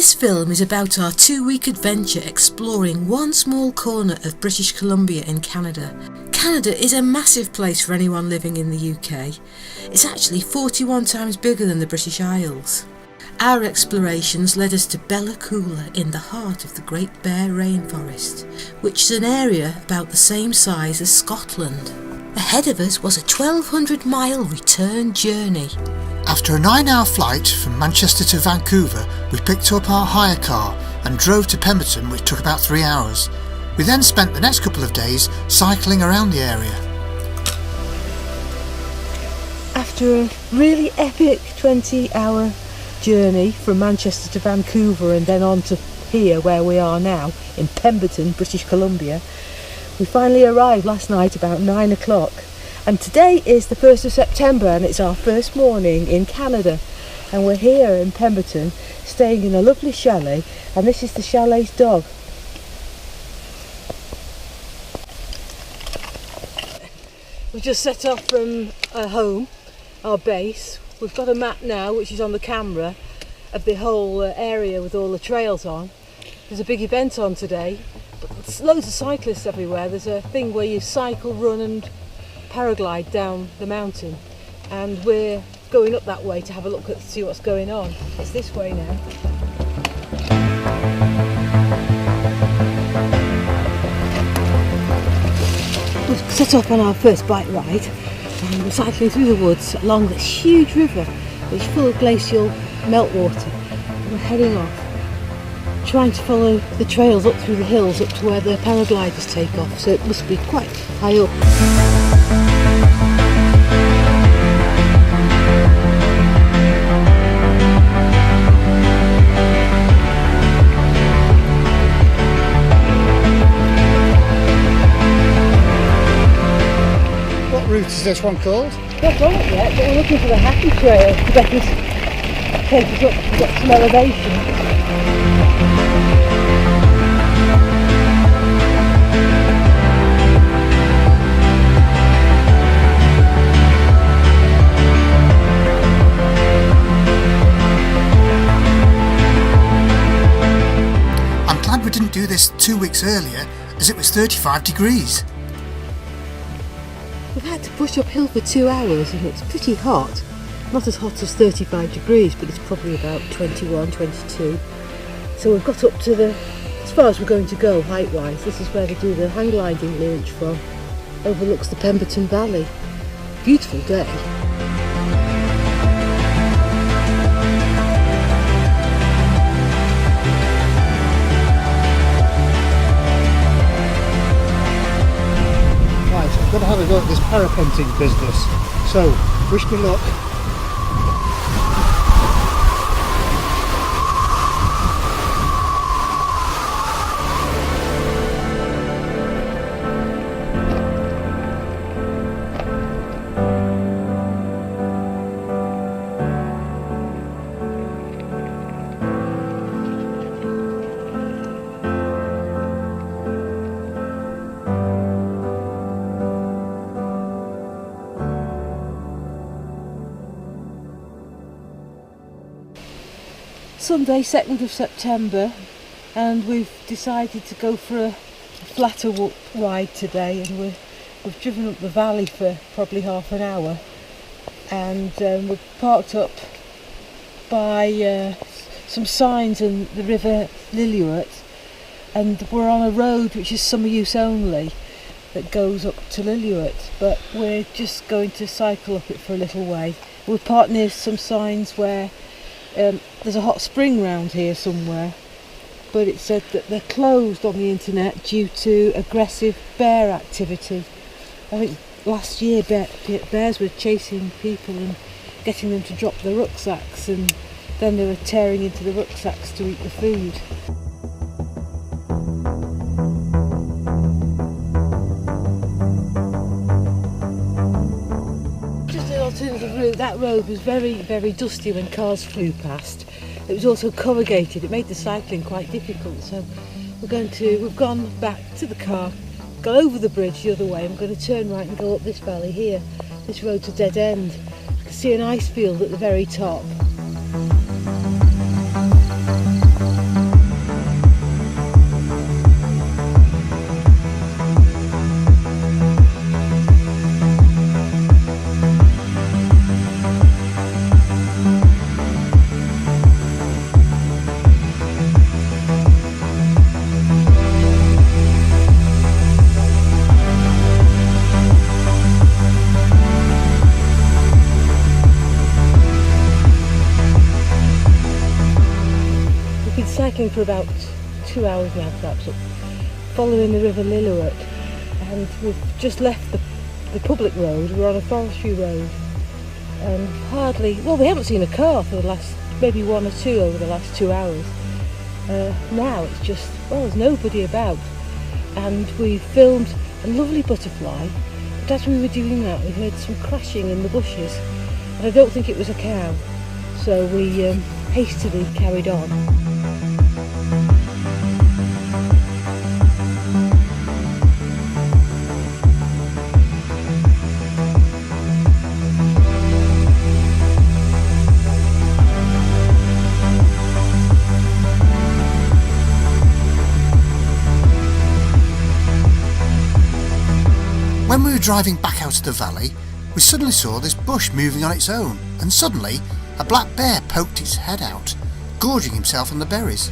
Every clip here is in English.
This film is about our 2-week adventure exploring one small corner of British Columbia in Canada. Canada is a massive place for anyone living in the UK. It's actually 41 times bigger than the British Isles. Our explorations led us to Coola in the heart of the Great Bear Rainforest, which is an area about the same size as Scotland. Ahead of us was a 1,200-mile return journey. After a 9-hour flight from Manchester to Vancouver, we picked up our hire car and drove to Pemberton, which took about 3 hours. We then spent the next couple of days cycling around the area. After a really epic 20-hour journey from Manchester to Vancouver and then on to here where we are now in Pemberton, British Columbia, we finally arrived last night about 9 o'clock. And today is the 1st of September and it's our first morning in Canada. And we're here in Pemberton staying in a lovely chalet, and this is the chalet's dog. We just set off from home, our base. We've got a map now which is on the camera of the whole area with all the trails on. There's a big event on today, but there's loads of cyclists everywhere. There's a thing where you cycle, run and paraglide down the mountain, and we're going up that way to have a look at see what's going on. It's this way now. We've set off on our first bike ride and we're cycling through the woods along this huge river which is full of glacial meltwater. We're heading off, trying to follow the trails up through the hills up to where the paragliders take off, so it must be quite high up. What route is this one called? Not got it yet, but we're looking for the happy trail to get us, take us up to get some elevation. I'm glad we didn't do this 2 weeks earlier, as it was 35 degrees. We've had to push uphill for 2 hours and it's pretty hot. Not as hot as 35 degrees, but it's probably about 21, 22. So we've got up to as far as we're going to go height-wise. This is where they do the hang gliding launch from. Overlooks the Pemberton Valley. Beautiful day. Got to have a go at this parapenting business. So, wish me luck. Sunday 2nd of September, and we've decided to go for a flatter ride today, and we've driven up the valley for probably half an hour, and we're parked up by some signs in the river Lillooet, and we're on a road which is summer use only that goes up to Lillooet, but we're just going to cycle up it for a little way. We're parked near some signs where there's a hot spring round here somewhere, but it said that they're closed on the internet due to aggressive bear activity. I think last year bears were chasing people and getting them to drop their rucksacks, and then they were tearing into the rucksacks to eat the food. Alternative route. That road was very, very dusty when cars flew past. It was also corrugated. It made the cycling quite difficult. So we've gone back to the car, gone over the bridge the other way. I'm going to turn right and go up this valley here. This road's a dead end. You can see an ice field at the very top. cycling for about 2 hours now, perhaps, following the River Lillooet, and we've just left the public road. We're on a forestry road, and we haven't seen a car for the last, maybe one or two over the last 2 hours. Now it's just, there's nobody about, and we filmed a lovely butterfly, but as we were doing that we heard some crashing in the bushes, and I don't think it was a cow, so we hastily carried on. When we were driving back out of the valley, we suddenly saw this bush moving on its own, and suddenly a black bear poked its head out, gorging himself on the berries.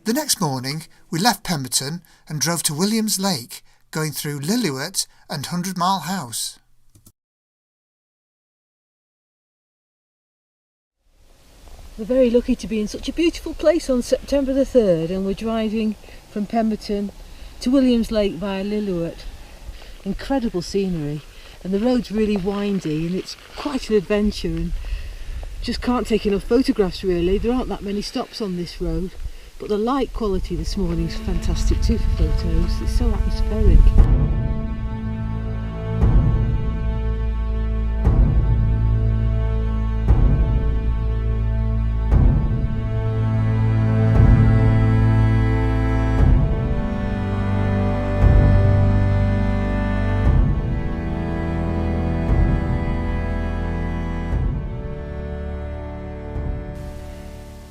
The next morning we left Pemberton and drove to Williams Lake, going through Lillooet and 100 Mile House. We're very lucky to be in such a beautiful place on September the 3rd, and we're driving from Pemberton to Williams Lake via Lillooet. Incredible scenery, and the road's really windy and it's quite an adventure, and just can't take enough photographs really. There aren't that many stops on this road. But the light quality this morning is fantastic too for photos. It's so atmospheric.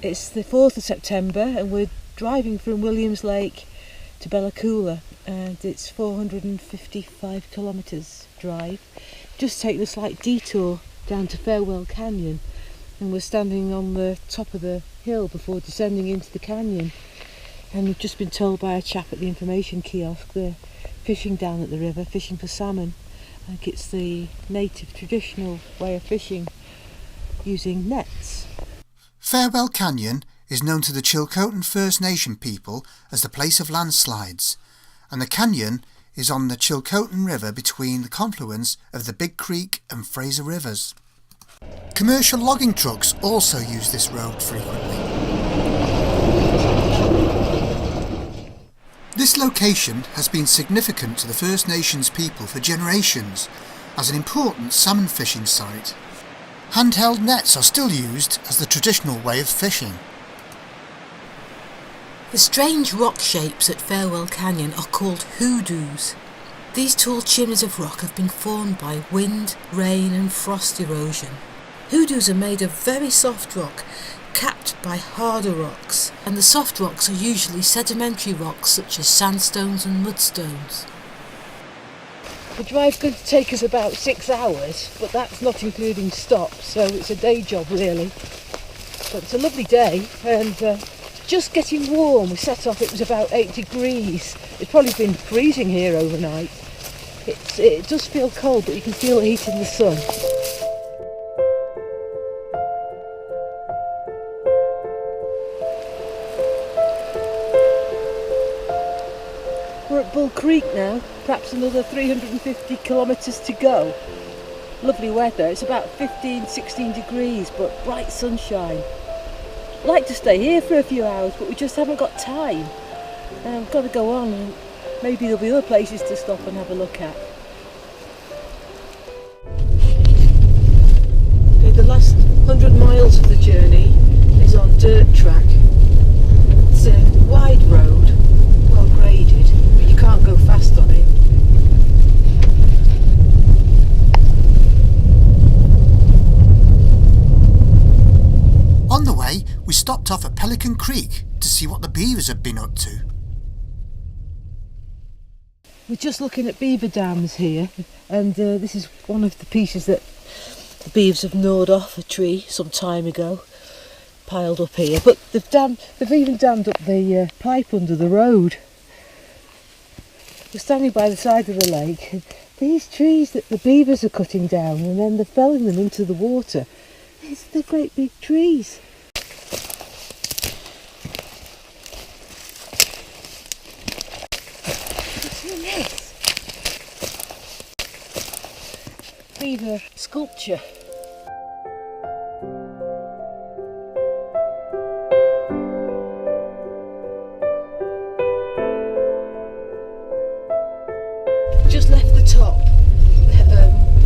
It's the 4th of September and we're driving from Williams Lake to Coola, and it's 455 kilometres drive. Just taken a slight detour down to Farewell Canyon, and we're standing on the top of the hill before descending into the canyon, and we've just been told by a chap at the information kiosk they're fishing down at the river, fishing for salmon. I think it's the native traditional way of fishing using nets. Farewell Canyon is known to the Chilcotin First Nation people as the place of landslides, and the canyon is on the Chilcotin River between the confluence of the Big Creek and Fraser Rivers. Commercial logging trucks also use this road frequently. This location has been significant to the First Nations people for generations as an important salmon fishing site. Handheld nets are still used as the traditional way of fishing. The strange rock shapes at Farewell Canyon are called hoodoos. These tall chimneys of rock have been formed by wind, rain and frost erosion. Hoodoos are made of very soft rock, capped by harder rocks, and the soft rocks are usually sedimentary rocks such as sandstones and mudstones. The drive's going to take us about 6 hours, but that's not including stops, so it's a day job really. But it's a lovely day, and just getting warm. We set off, it was about 8 degrees. It's probably been freezing here overnight. It does feel cold, but you can feel the heat in the sun. We're at Bull Creek now, perhaps another 350 kilometres to go. Lovely weather, it's about 15-16 degrees, but bright sunshine. I'd like to stay here for a few hours, but we just haven't got time. We've got to go on, and maybe there'll be other places to stop and have a look at. 100 miles of the journey is on dirt track. It's a wide road, well graded, but you can't go fast on it. On the way, we stopped off at Pelican Creek to see what the beavers had been up to. We're just looking at beaver dams here, and this is one of the pieces that the beavers have gnawed off a tree some time ago, piled up here. But they've even dammed up the pipe under the road. We're standing by the side of the lake, and these trees that the beavers are cutting down and then they're felling them into the water, they're great big trees. Beaver sculpture. Just left the top.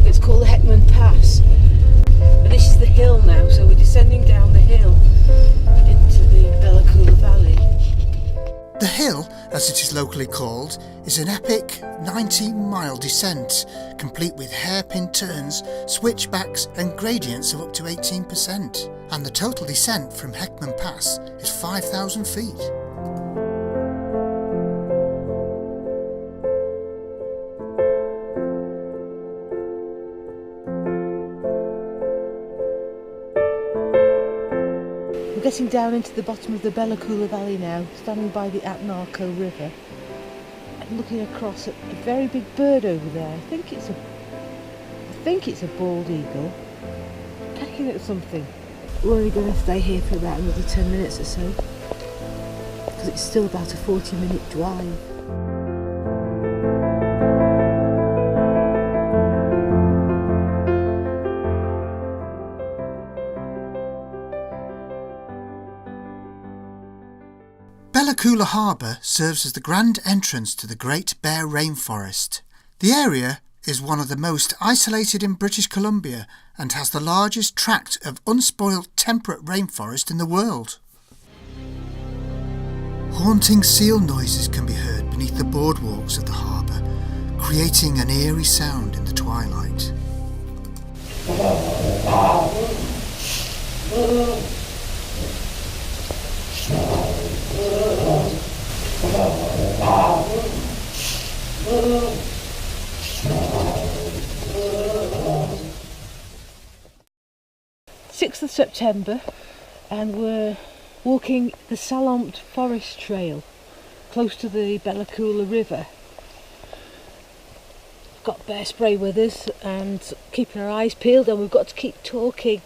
It's called the Heckman Pass. But this is the hill now, so we're descending down the hill into the Coola Valley. The hill, as it is locally called, is an epic 19-mile descent, complete with hairpin turns, switchbacks and gradients of up to 18%. And the total descent from Heckman Pass is 5,000 feet. Getting down into the bottom of the Coola Valley now, standing by the Atnarco River and looking across at a very big bird over there. I think it's a bald eagle pecking at something. We're only going to stay here for about another 10 minutes or so because it's still about a 40-minute drive. Coola Harbour serves as the grand entrance to the Great Bear Rainforest. The area is one of the most isolated in British Columbia and has the largest tract of unspoilt temperate rainforest in the world. Haunting seal noises can be heard beneath the boardwalks of the harbour, creating an eerie sound in the twilight. of September, and we're walking the Selamat forest trail close to the Coola River. We've got bear spray with us and keeping our eyes peeled, and we've got to keep talking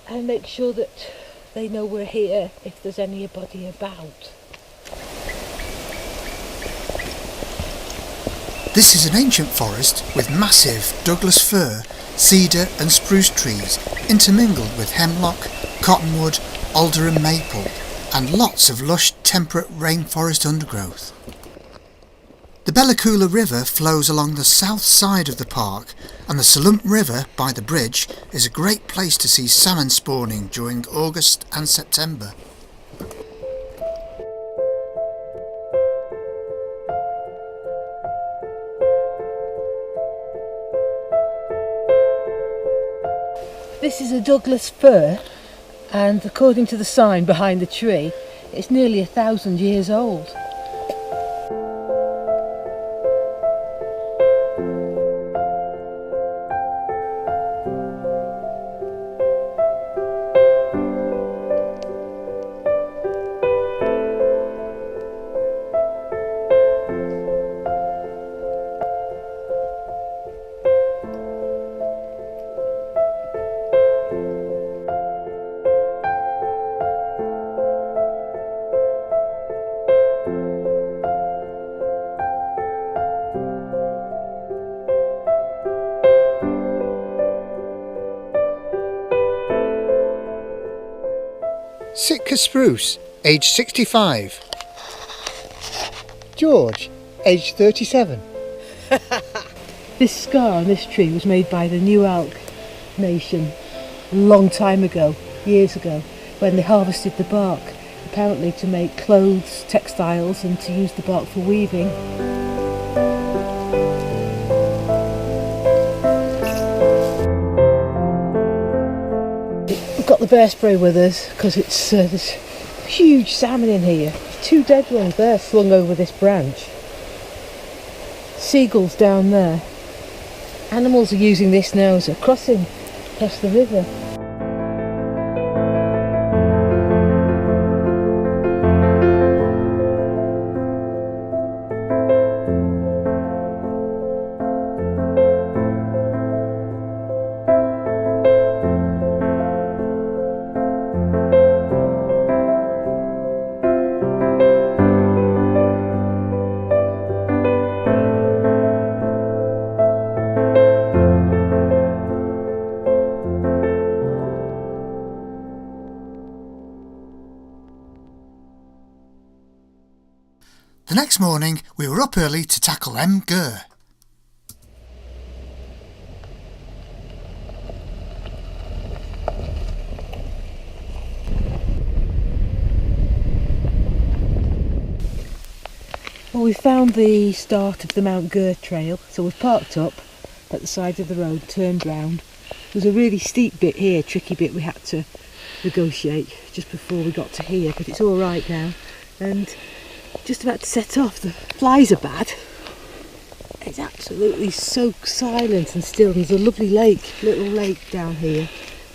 and make sure that they know we're here if there's anybody about. This is an ancient forest with massive Douglas fir, cedar and spruce trees intermingled with hemlock, cottonwood, alder and maple, and lots of lush temperate rainforest undergrowth. The Coola River flows along the south side of the park, and the Selamat River by the bridge is a great place to see salmon spawning during August and September. This is a Douglas fir, and according to the sign behind the tree, it's nearly 1,000 years old. Sitka spruce, age 65. George, age 37. This scar on this tree was made by the New Elk Nation a long time ago, years ago, when they harvested the bark, apparently to make clothes, textiles, and to use the bark for weaving. We've got the bear spray with us because it's there's huge salmon in here. 2 dead ones there slung over this branch. Seagulls down there. Animals are using this now as a crossing across the river. The next morning we were up early to tackle Girth. Well, we found the start of the Mount Girth trail, so we've parked up at the side of the road, turned round. There's a really steep bit here, tricky bit we had to negotiate just before we got to here, but it's all right now. And just about to set off. The flies are bad. It's absolutely so silent and still. There's a lovely little lake down here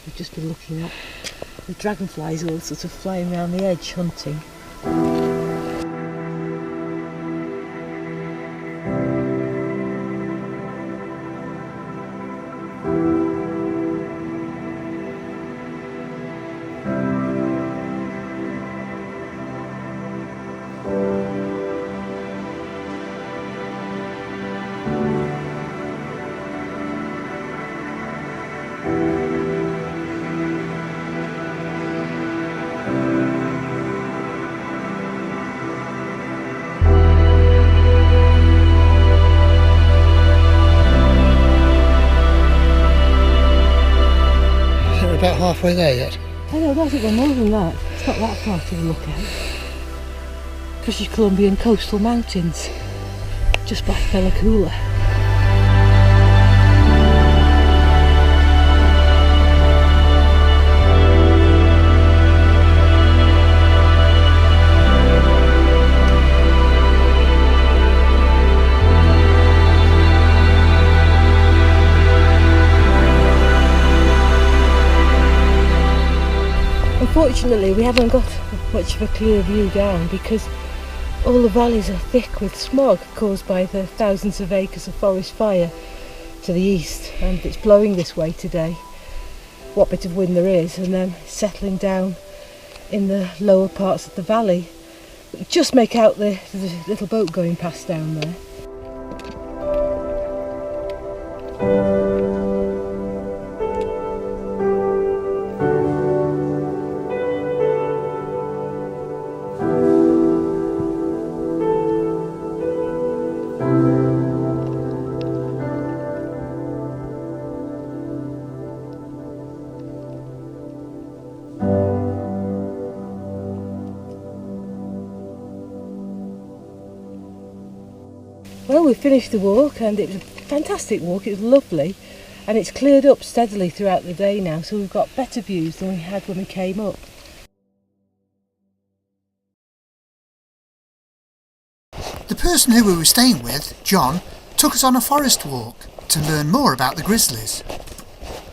we've just been looking at. The dragonflies all sort of flying around the edge hunting. About halfway there yet. I know, that's even more than that. It's not that far to look at. British Columbian coastal mountains, just by Coola. Unfortunately, we haven't got much of a clear view down because all the valleys are thick with smog caused by the thousands of acres of forest fire to the east, and it's blowing this way today, what bit of wind there is, and then settling down in the lower parts of the valley. Just make out the little boat going past down there. Well, we finished the walk and it was a fantastic walk, it was lovely, and it's cleared up steadily throughout the day now, so we've got better views than we had when we came up. The person who we were staying with, John, took us on a forest walk to learn more about the grizzlies.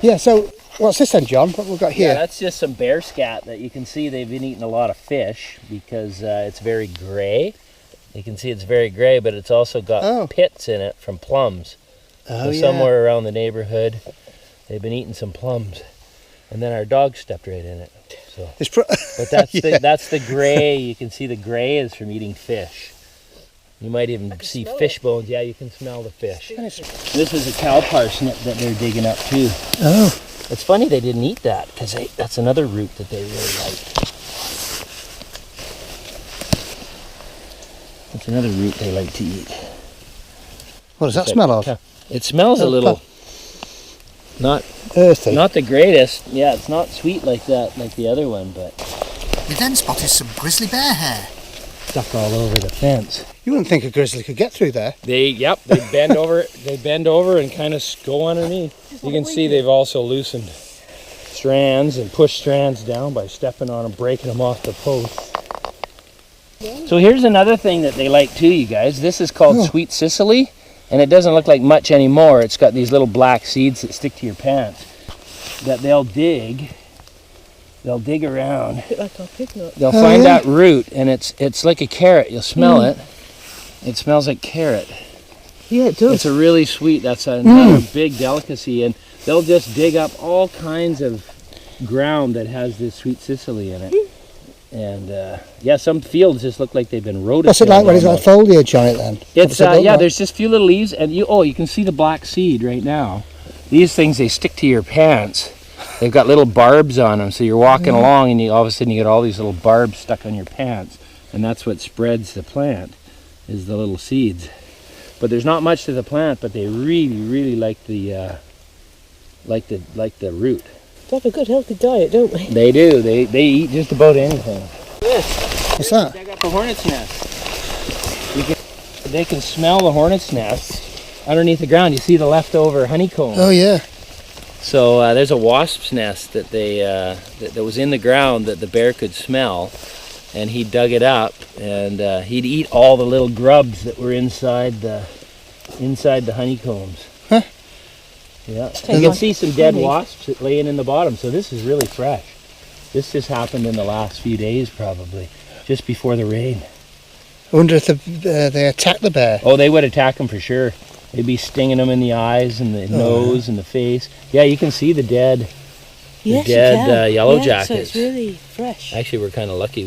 Yeah, so what's this then, John? What we've got here? Yeah, that's just some bear scat that you can see they've been eating a lot of fish because it's very grey. You can see it's very grey, but it's also got pits in it from plums. Oh, so yeah. somewhere around the neighborhood, they've been eating some plums, and then our dog stepped right in it. So, but that's that's the grey. You can see the grey is from eating fish. You might even see fish bones. Yeah, you can smell the fish. This is a cow parsnip that they're digging up too. Oh, it's funny they didn't eat that because that's another root that they really like. It's another root they like to eat. what does that smell of? It smells a little Not earthy. Not the greatest. Yeah, it's not sweet like that, like the other one, but We then spotted some grizzly bear hair. stuck all over the fence. You wouldn't think a grizzly could get through there. They bend over. They bend over and kind of go underneath. You can see they've also loosened strands and pushed strands down by stepping on them, breaking them off the post. So here's another thing that they like too, you guys. This is called sweet Sicily, and it doesn't look like much anymore. It's got these little black seeds that stick to your pants that they'll dig. They'll dig around. A bit like our pig nut. They'll find that root, and it's like a carrot. You'll smell it. It smells like carrot. Yeah, it does. It's a really sweet. That's another big delicacy, and they'll just dig up all kinds of ground that has this sweet Sicily in it. And yeah, some fields just look like they've been rotated. What's it like when it's got foliage on it then? It's yeah, there's just a few little leaves, and you can see the black seed right now. These things, they stick to your pants. They've got little barbs on them, so you're walking along, and all of a sudden you get all these little barbs stuck on your pants, and that's what spreads the plant, is the little seeds. But there's not much to the plant, but they really, really like the root. They have a good healthy diet, don't they? They do. They eat just about anything. What's that? Dug up a hornet's nest. They can smell the hornet's nest underneath the ground. You see the leftover honeycomb. Oh yeah. So there's a wasp's nest that that was in the ground that the bear could smell, and he dug it up, and he'd eat all the little grubs that were inside the honeycombs. Huh. Yeah, you can see some dead wasps laying in the bottom. So this is really fresh. This just happened in the last few days, probably just before the rain. I wonder if they attack the bear. Oh, they would attack him for sure. They'd be stinging him in the eyes and the nose and the face. Yeah, you can see the dead yellow jackets. So it's really fresh. Actually, we're kind of lucky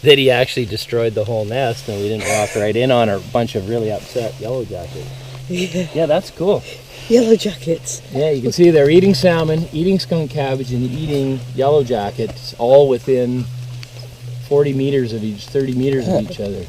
that he actually destroyed the whole nest and we didn't walk right in on a bunch of really upset yellow jackets. Yeah, that's cool. Yellow jackets. Yeah, you can see they're eating salmon, eating skunk cabbage, and eating yellow jackets, all within 40 meters of each, 30 meters of each other.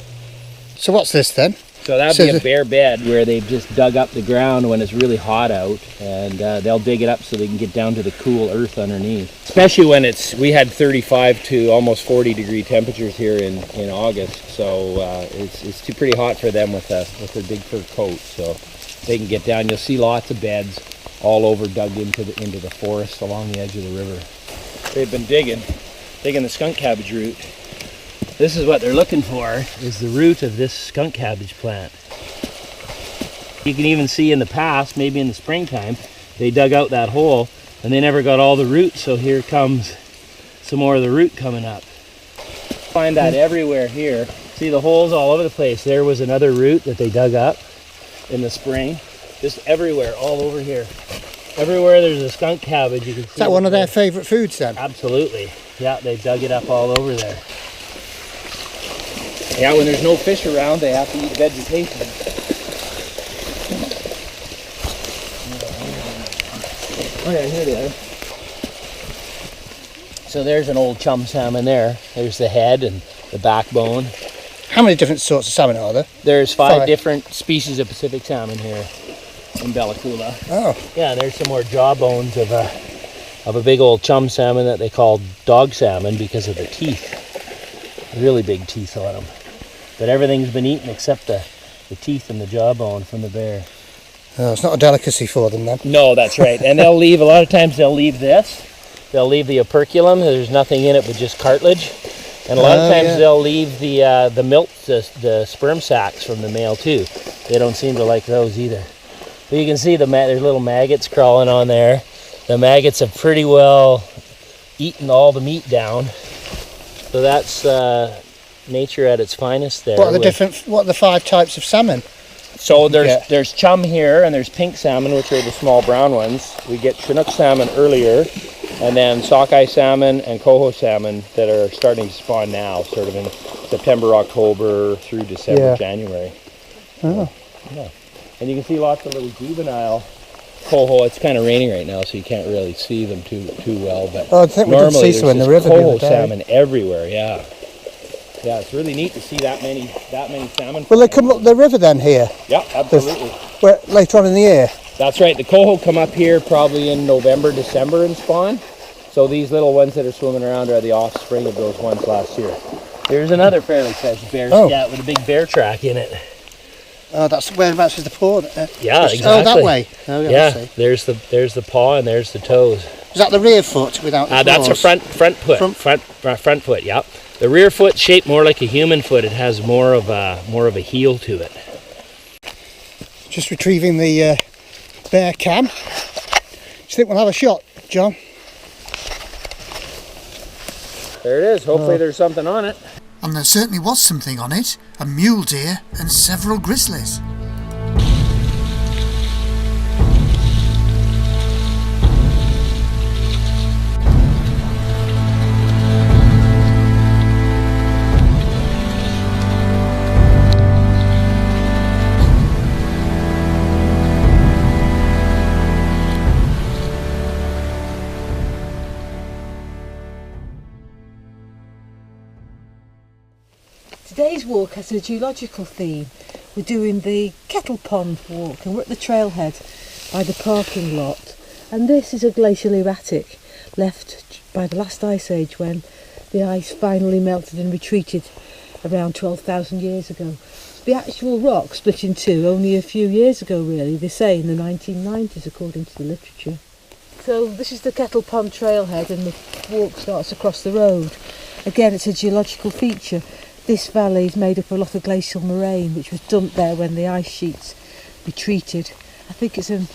So what's this then? So that'd be a bear bed where they've just dug up the ground when it's really hot out, and they'll dig it up so they can get down to the cool earth underneath. Especially when we had 35 to almost 40 degree temperatures here in August, so it's pretty hot for them with their big fur coat. So they can get down. You'll see lots of beds all over dug into the forest along the edge of the river. They've been digging the skunk cabbage root. This is what they're looking for, is the root of this skunk cabbage plant. You can even see in the past, maybe in the springtime, they dug out that hole and they never got all the root, so here comes some more of the root coming up. Find that everywhere here. See the holes all over the place. There was another root that they dug up in the spring. Just everywhere, all over here. Everywhere there's a skunk cabbage, you can see. Is that one of their favourite foods then? Absolutely. Yeah, they dug it up all over there. Yeah, when there's no fish around, they have to eat vegetation. Oh yeah, here they are. So there's an old chum salmon there. There's the head and the backbone. How many different sorts of salmon are there? There's five different species of Pacific salmon here in Coola. Oh. Yeah, and there's some more jaw bones of a big old chum salmon that they call dog salmon because of the teeth. Really big teeth on them. But everything's been eaten except the teeth and the jawbone from the bear. Oh, it's not a delicacy for them then? No, that's right. And they'll leave, a lot of times they'll leave this. They'll leave the operculum. There's nothing in it but just cartilage. And a lot of times they'll leave the milk, the sperm sacs from the male too. They don't seem to like those either. But you can see there's little maggots crawling on there. The maggots have pretty well eaten all the meat down. So that's nature at its finest there. What are the 5 types of salmon? So there's chum here, and there's pink salmon, which are the small brown ones. We get Chinook salmon earlier, and then sockeye salmon and coho salmon that are starting to spawn now, sort of in September, October through December, January. Oh. Yeah. And you can see lots of little juvenile coho. It's kind of raining right now, so you can't really see them too well. But I think we did see some in the river. Coho salmon everywhere. Yeah. Yeah, it's really neat to see that many salmon. Will they come up the river then here? Yeah, absolutely. Later on in the year? That's right. The coho come up here probably in November, December and spawn. So these little ones that are swimming around are the offspring of those ones last year. There's another fairly fresh bear scat with a big bear track in it. Oh, that's whereabouts is the paw? Yeah, exactly. Oh, that way. Oh, yeah, there's the paw and there's the toes. Is that the rear foot without the that's a front foot. Front foot. Yep. The rear foot's shaped more like a human foot. It has more of a heel to it. Just retrieving the bear cam. Do you think we'll have a shot, John? There it is. Hopefully there's something on it. And there certainly was something on it, a mule deer and several grizzlies. Today's walk has a geological theme. We're doing the Kettle Pond walk and we're at the trailhead by the parking lot. And this is a glacial erratic left by the last ice age when the ice finally melted and retreated around 12,000 years ago. The actual rock split in two only a few years ago really, they say in the 1990s according to the literature. So this is the Kettle Pond trailhead and the walk starts across the road. Again, it's a geological feature. This valley is made up of a lot of glacial moraine which was dumped there when the ice sheets retreated. I think it's a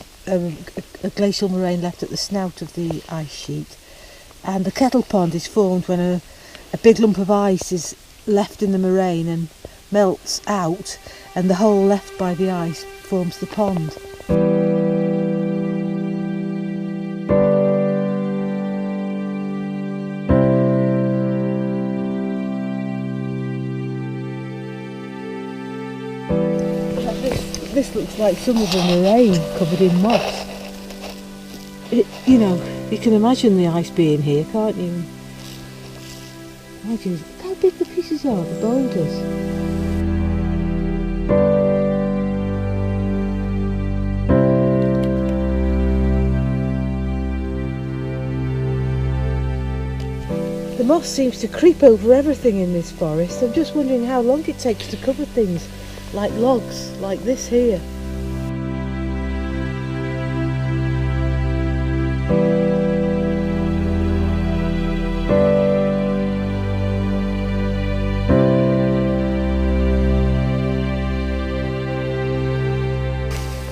glacial moraine left at the snout of the ice sheet. And the Kettle Pond is formed when a big lump of ice is left in the moraine and melts out, and the hole left by the ice forms the pond. This looks like some of the moraine covered in moss. You know, you can imagine the ice being here, can't you? Imagine how big the pieces are, the boulders. The moss seems to creep over everything in this forest. I'm just wondering how long it takes to cover things like logs, like this here.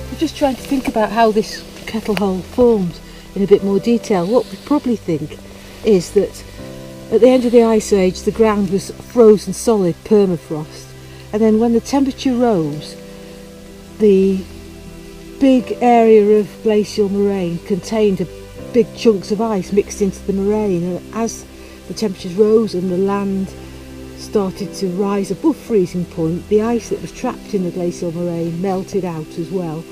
We're just trying to think about how this kettle hole formed in a bit more detail. What we probably think is that at the end of the ice age the ground was frozen solid permafrost. And then when the temperature rose, the big area of glacial moraine contained big chunks of ice mixed into the moraine. And as the temperatures rose and the land started to rise above freezing point, the ice that was trapped in the glacial moraine melted out as well.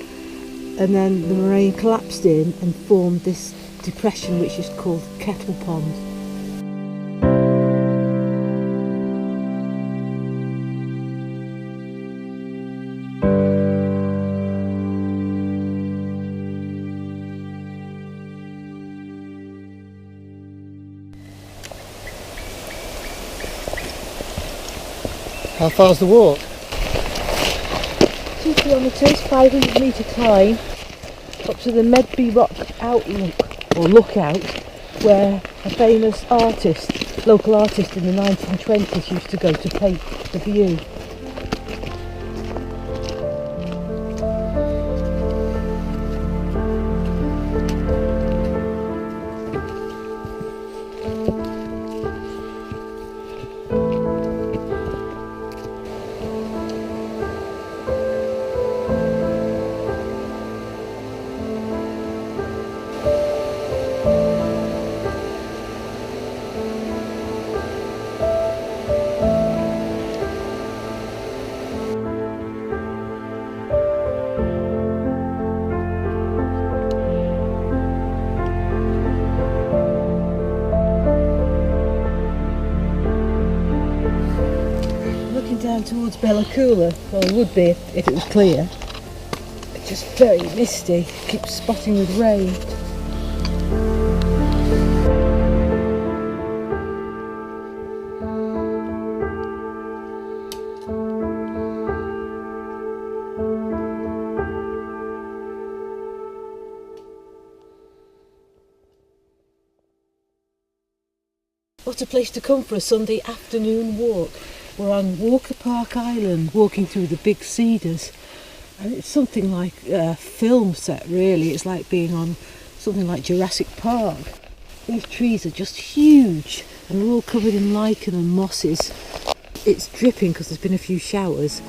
And then the moraine collapsed in and formed this depression which is called Kettle Pond. How far's the walk? 2 kilometres, 500 metre climb up to the Medby Rock Outlook, or Lookout, where a famous artist, local artist in the 1920s used to go to paint the view. Down towards Coola, or it would be if it was clear. just very misty. Keeps spotting with rain. What a place to come for a Sunday afternoon walk. We're on Walker Park Island, walking through the big cedars, and it's something like a film set really. It's like being on something like Jurassic Park. These trees are just huge and they're all covered in lichen and mosses. It's dripping because there's been a few showers.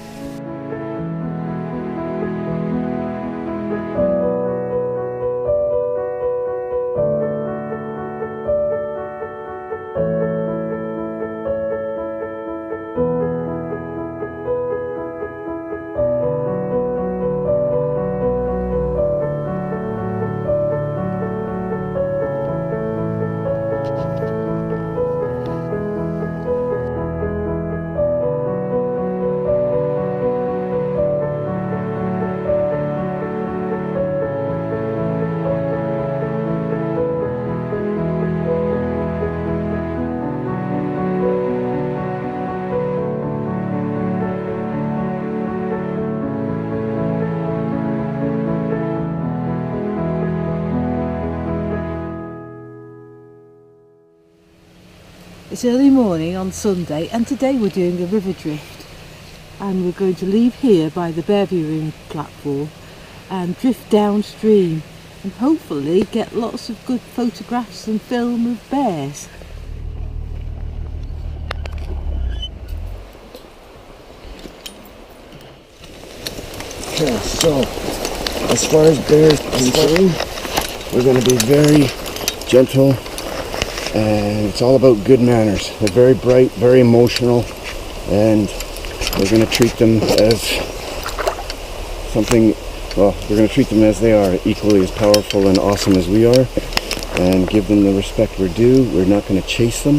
It's early morning on Sunday, and today we're doing a river drift, and we're going to leave here by the bear viewing platform and drift downstream and hopefully get lots of good photographs and film of bears. Okay, so as far as bears concerned, we're going to be very gentle, and it's all about good manners. They're very bright, very emotional, and we're going to treat them as something, well, we're going to treat them as they are, equally as powerful and awesome as we are, and give them the respect we're due. We're not going to chase them.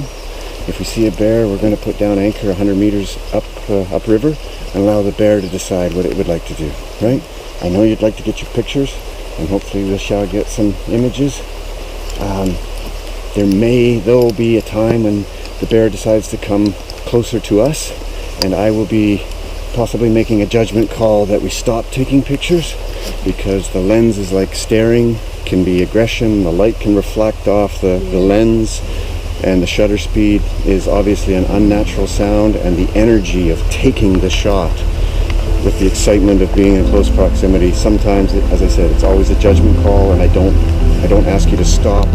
If we see a bear, we're going to put down anchor 100 meters upriver and allow the bear to decide what it would like to do, right? I know you'd like to get your pictures, and hopefully we shall get some images. There may, though, be a time when the bear decides to come closer to us, and I will be possibly making a judgment call that we stop taking pictures, because the lens is like staring, can be aggression, the light can reflect off the lens, and the shutter speed is obviously an unnatural sound, and the energy of taking the shot with the excitement of being in close proximity. Sometimes, as I said, it's always a judgment call, and I don't ask you to stop.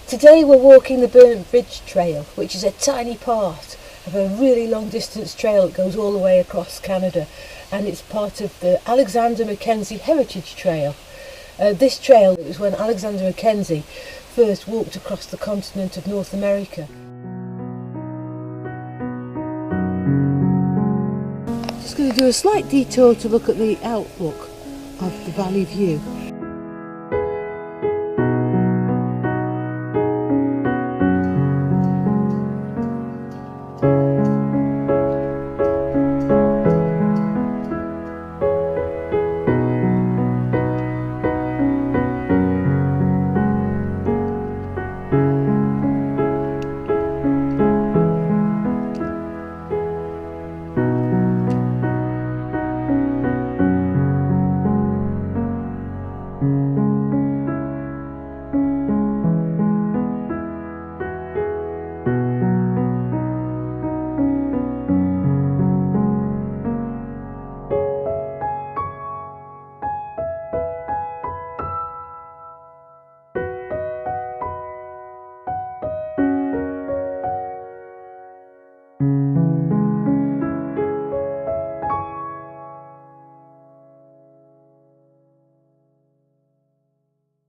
Today we're walking the Burnt Bridge Trail, which is a tiny part of a really long distance trail that goes all the way across Canada, and it's part of the Alexander Mackenzie Heritage Trail. This trail was when Alexander Mackenzie first walked across the continent of North America. Just going to do a slight detour to look at the outlook of the valley view.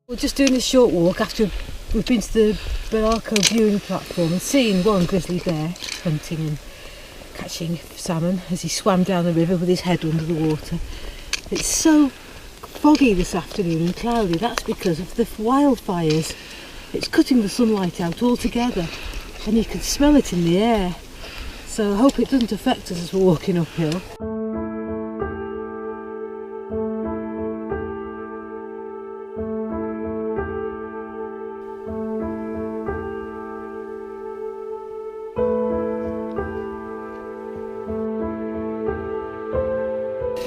We're just doing a short walk after we've been to the Belarco viewing platform and seen one grizzly bear hunting and catching salmon as he swam down the river with his head under the water. It's so foggy this afternoon and cloudy. That's because of the wildfires. It's cutting the sunlight out altogether and you can smell it in the air. So I hope it doesn't affect us as we're walking uphill.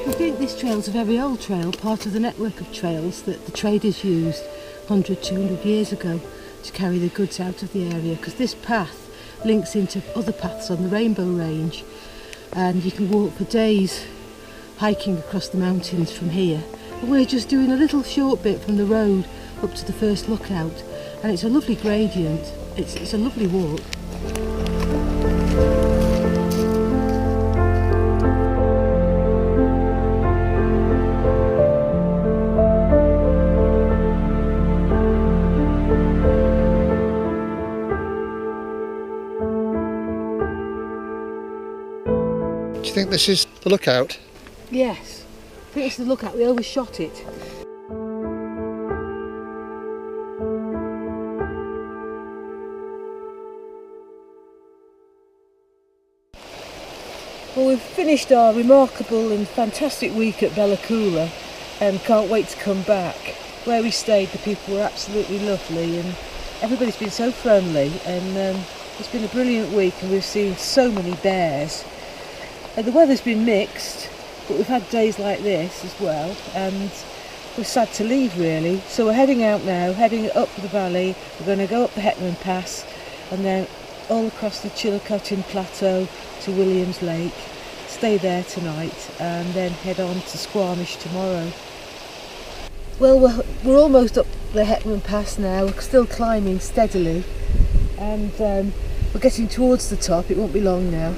I think this trail's a very old trail, part of the network of trails that the traders used 100-200 years ago to carry the goods out of the area, because this path links into other paths on the Rainbow Range and you can walk for days hiking across the mountains from here. But we're just doing a little short bit from the road up to the first lookout, and it's a lovely gradient. It's a lovely walk. Do you think this is the lookout? Yes, I think it's the lookout. We overshot it. Well, we've finished our remarkable and fantastic week at Coola and can't wait to come back. Where we stayed, the people were absolutely lovely and everybody's been so friendly, and it's been a brilliant week and we've seen so many bears. The weather's been mixed, but we've had days like this as well, and we're sad to leave really. So we're heading out now, heading up the valley. We're going to go up the Hetman Pass and then all across the Chilcotin Plateau to Williams Lake, stay there tonight and then head on to Squamish tomorrow. Well, we're almost up the Hetman Pass now. We're still climbing steadily and we're getting towards the top. It won't be long now.